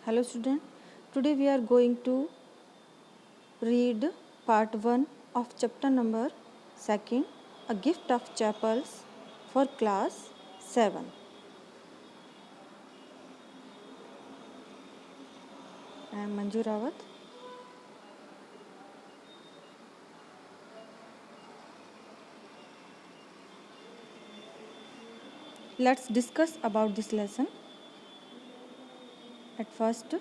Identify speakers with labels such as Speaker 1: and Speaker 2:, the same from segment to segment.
Speaker 1: Hello student, today we are going to read part 1 of chapter number 2, A Gift of Chapels for class 7. I am Manju Rawat. Let's discuss about this lesson. At first,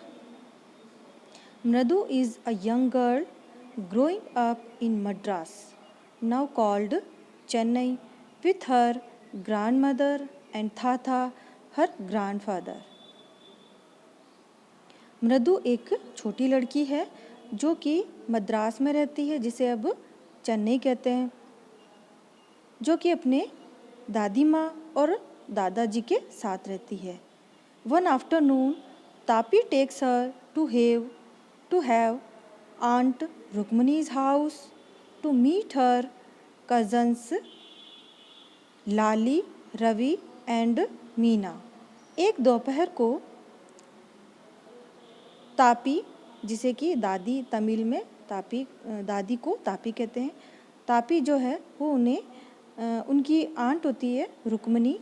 Speaker 1: Mradu is a young girl growing up in Madras, now called Chennai, with her grandmother and Tata, her grandfather. मृदु एक छोटी लड़की है जो कि मद्रास में रहती है, जिसे अब चेन्नई कहते हैं, जो कि अपने दादी माँ और दादाजी के साथ रहती है. One afternoon Tapi takes her to have aunt Rukmini's house to meet her cousins Lali, Ravi and Meena. एक दोपहर को तापी, जिसे कि दादी तमिल में तापी, दादी को तापी कहते हैं, तापी जो है वो उन्हें उनकी आंट होती है रुक्मनी,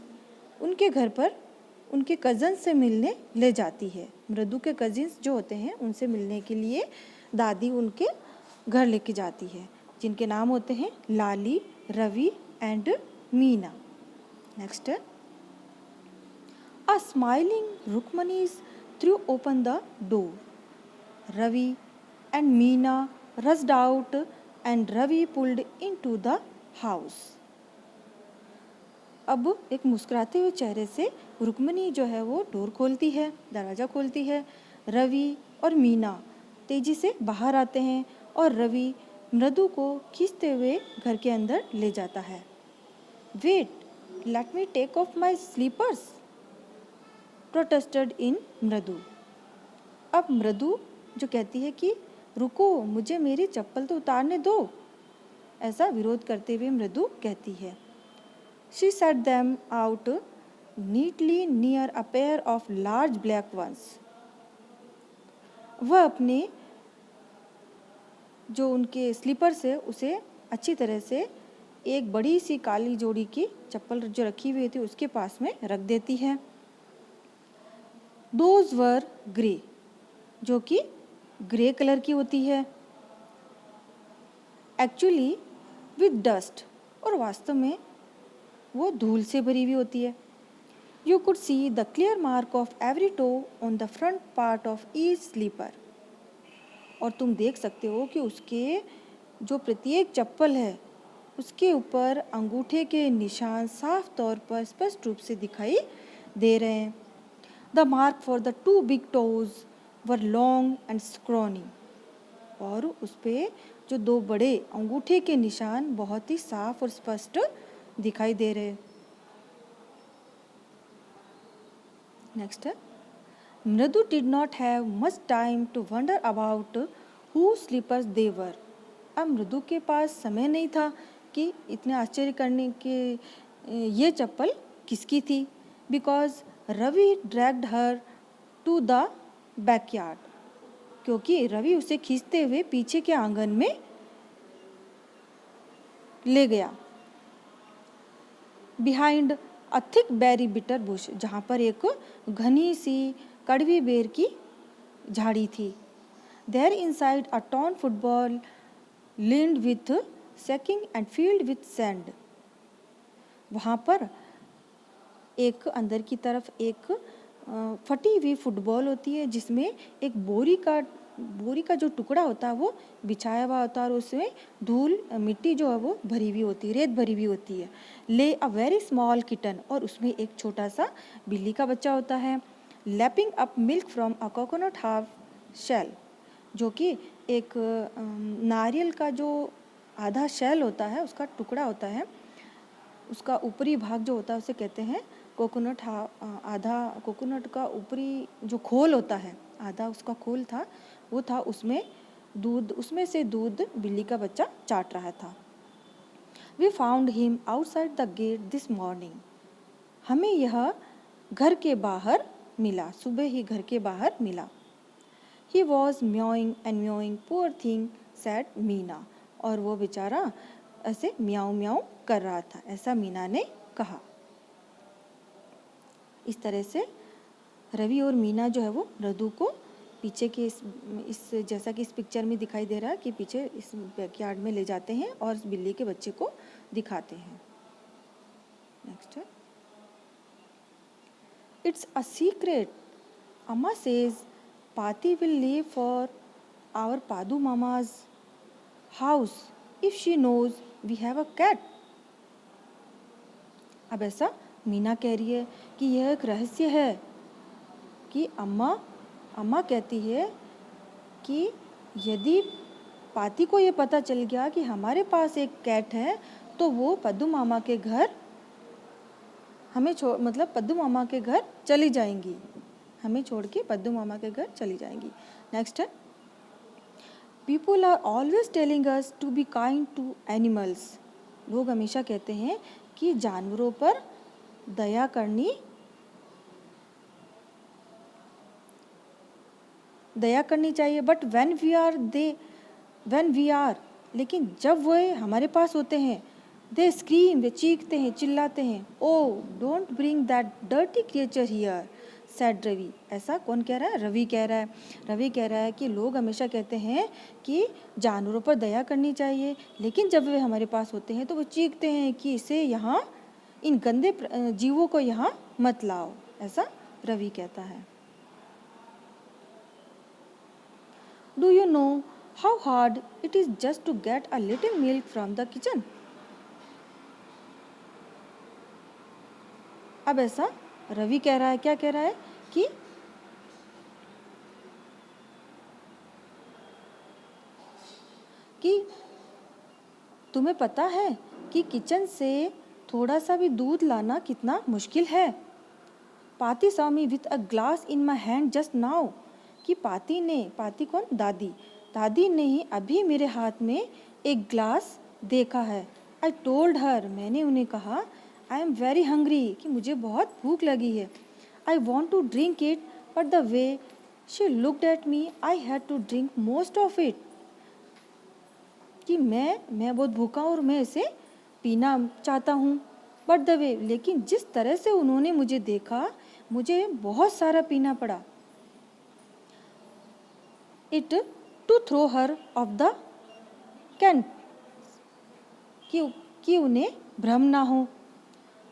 Speaker 1: उनके घर पर उनके कज़न से मिलने ले जाती है. मृदु के कजिन्स जो होते हैं उनसे मिलने के लिए दादी उनके घर लेके जाती है, जिनके नाम होते हैं Lali, Ravi and Meena. Next, a smiling Rukmini's threw open the door. Ravi and Meena rushed out and Ravi pulled into the house. अब एक मुस्कुराते हुए चेहरे से रुक्मणी जो है वो डोर खोलती है, दरवाज़ा खोलती है. रवि और मीना तेजी से बाहर आते हैं और रवि मृदु को खींचते हुए घर के अंदर ले जाता है. Wait, let me take off my slippers, protested in Mridu. अब मृदु जो कहती है कि रुको, मुझे मेरी चप्पल तो उतारने दो, ऐसा विरोध करते हुए मृदु कहती है. She set them out neatly near a pair of large black ones. वह अपने जो उनके स्लीपर्स है उसे अच्छी तरह से एक बड़ी सी काली जोड़ी की चप्पल जो रखी हुई थी उसके पास में रख देती है. दोज वर ग्रे, जो कि ग्रे कलर की होती है, एक्चुअली विद डस्ट, और वास्तव में वो धूल से भरी हुई होती है. You could see the clear mark of every toe on the front part of each slipper. और तुम देख सकते हो कि उसके जो प्रत्येक चप्पल है उसके ऊपर अंगूठे के निशान साफ तौर पर स्पष्ट रूप से दिखाई दे रहे हैं. The mark for the two big toes were long and scrawny. और उस पे जो दो बड़े अंगूठे के निशान बहुत ही साफ और स्पष्ट दिखाई दे रहे. Next, Mridu did not have much time to wonder about who slippers they were. अब मृदु के पास समय नहीं था कि इतने आश्चर्य करने के ये चप्पल किसकी थी. Because Ravi dragged her to the backyard, क्योंकि रवि उसे खींचते हुए पीछे के आंगन में ले गया. Behind a thick berry bitter bush, जहाँ पर एक घनी सी कड़वी बेर की झाड़ी थी. There inside a torn football lined with sacking and filled with sand. वहाँ पर एक अंदर की तरफ एक फटी हुई फुटबॉल होती है जिसमें एक बोरी का जो टुकड़ा होता है वो बिछाया हुआ होता है और उसमें धूल मिट्टी जो है वो भरी हुई होती है, रेत भरी हुई होती है. ले अ वेरी स्मॉल किटन, और उसमें एक छोटा सा बिल्ली का बच्चा होता है. Lapping up milk from a coconut half shell, जो कि एक नारियल का जो आधा शेल होता है उसका टुकड़ा होता है, उसका ऊपरी भाग जो होता है उसे कहते हैं कोकोनट. आधा कोकोनट का ऊपरी जो खोल होता है, आधा उसका खोल था, वो था उसमें दूध, उसमें से दूध बिल्ली का बच्चा चाट रहा था. We found him outside the gate this morning. हमें यह घर के बाहर मिला, सुबह ही घर के बाहर मिला. He was mewing and mewing, poor thing said Meena. और वो बेचारा ऐसे म्याऊ म्याऊ कर रहा था, ऐसा मीना ने कहा। इस तरह से रवि और मीना जो है वो मृदु को पीछे के इस जैसा कि इस पिक्चर में दिखाई दे रहा है कि पीछे इस बैकयार्ड में ले जाते हैं और इस बिल्ली के बच्चे को दिखाते हैं। नेक्स्ट है, it's a secret, Amma says Pati will leave for our Padu mama's house if she knows we have a cat. अब ऐसा मीना कह रही है कि यह एक रहस्य है कि अम्मा कहती है कि यदि पाती को ये पता चल गया कि हमारे पास एक कैट है तो वो पद्दू मामा के घर हमें मतलब पद्दू मामा के घर चली जाएंगी, हमें छोड़ के पद्दू मामा के घर चली जाएंगी। नेक्स्ट है, people are always telling us to be kind to animals. लोग हमेशा कहते हैं कि जानवरों पर दया करनी चाहिए। बट व्हेन वी आर लेकिन जब वह हमारे पास होते हैं, दे स्क्रीम, वे चीखते हैं, चिल्लाते हैं, oh don't bring that dirty creature here said Ravi. ऐसा कौन कह रहा है? रवि कह रहा है। रवि कह रहा है कि लोग हमेशा कहते हैं कि जानवरों पर दया करनी चाहिए, लेकिन जब वे हमारे पास होते हैं तो वो चीखते हैं कि इसे यहाँ, इन गंदे जीवों को यहाँ मत लाओ, ऐसा रवि कहता है। Do you know how hard it is just to get a little milk from the kitchen? अब ऐसा रवि कह रहा है, क्या कह रहा है कि तुम्हें पता है कि किचन से थोड़ा सा भी दूध लाना कितना मुश्किल है। पाती saw me with a glass in my hand just now. कि पाती कौन? दादी ने ही अभी मेरे हाथ में एक ग्लास देखा है। आई टोल्ड हर, मैंने उन्हें कहा, आई एम वेरी हंग्री, कि मुझे बहुत भूख लगी है। I want to drink it but the way she looked at me I had to drink most of it. कि मैं बहुत भूखा और मैं इसे पीना चाहता हूँ, बट द वे, लेकिन जिस तरह से उन्होंने मुझे देखा मुझे बहुत सारा पीना पड़ा। It to throw her off the can, कि उन्हें भ्रम ना हो।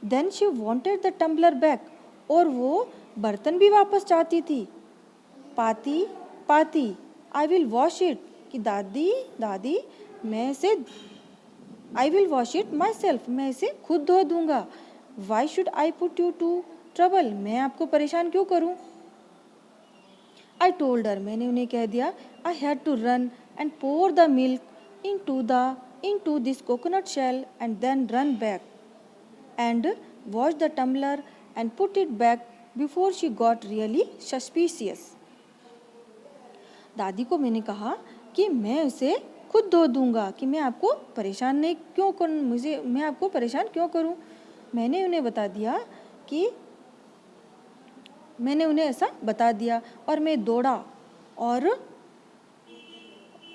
Speaker 1: Then she wanted the tumbler back, और वो बर्तन भी वापस चाहती थी। पाती आई विल वॉश इट, कि दादी मैं इसे, I will wash it myself, मैं इसे खुद धो दूंगा। Why should I put you to trouble, मैं आपको परेशान क्यों करूं। आई टोल्ड हर, मैंने उन्हें कह दिया, I had to run and pour the milk into this coconut shell and then run back and wash the tumbler and put it back before she got really suspicious. दादी को मैंने कहा कि मैं उसे खुद धो दूंगा, कि मैं आपको परेशान नहीं क्यों करूं, मैं आपको परेशान क्यों करूं। मैंने उन्हें ऐसा बता दिया और मैं दौड़ा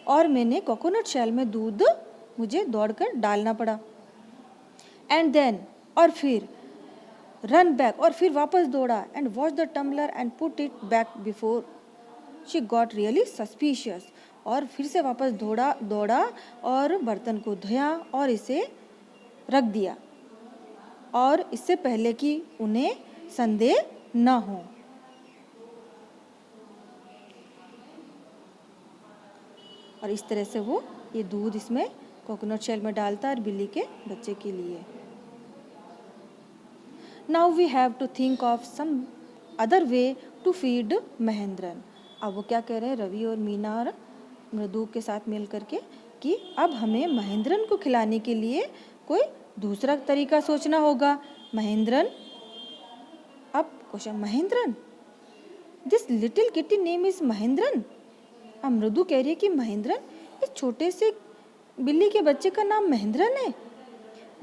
Speaker 1: और मैंने कोकोनट शेल में दूध मुझे दौड़कर डालना पड़ा। एंड देन, और फिर रन बैक, और फिर वापस दौड़ा, and wash the tumbler and put it back before she got really suspicious, और फिर से वापस दौड़ा और बर्तन को धोया और इसे रख दिया, और इससे पहले कि उन्हें संदेह न हो। और इस तरह से वो ये दूध इसमें कोकोनट शेल में डालता है बिल्ली के बच्चे के लिए। Now we have to think of some other way to feed Mahendran. अब वो क्या कह रहे हैं, रवि और मीना और मृदु के साथ मिल करके, कि अब हमें महेंद्रन को खिलाने के लिए कोई दूसरा तरीका सोचना होगा। महेंद्रन, अब question, Mahendran, this little kitty name is Mahendran. अब मृदु कह रही है कि महेंद्रन, इस छोटे से बिल्ली के बच्चे का नाम महेंद्रन है।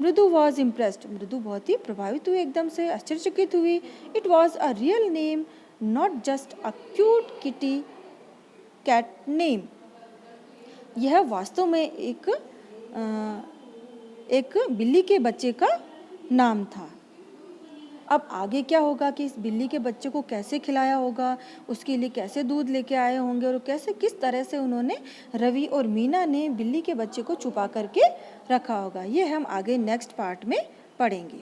Speaker 1: मृदु वॉज इम्प्रेस्ड, मृदु बहुत ही प्रभावित हुई, एकदम से आश्चर्यचकित हुई। It was a real name, not just a cute kitty cat name. यह वास्तव में एक बिल्ली के बच्चे का नाम था। अब आगे क्या होगा कि इस बिल्ली के बच्चे को कैसे खिलाया होगा, उसके लिए कैसे दूध लेके आए होंगे और कैसे किस तरह से उन्होंने रवि और मीना ने बिल्ली के बच्चे को छुपा करके रखा होगा, ये हम आगे नेक्स्ट पार्ट में पढ़ेंगे।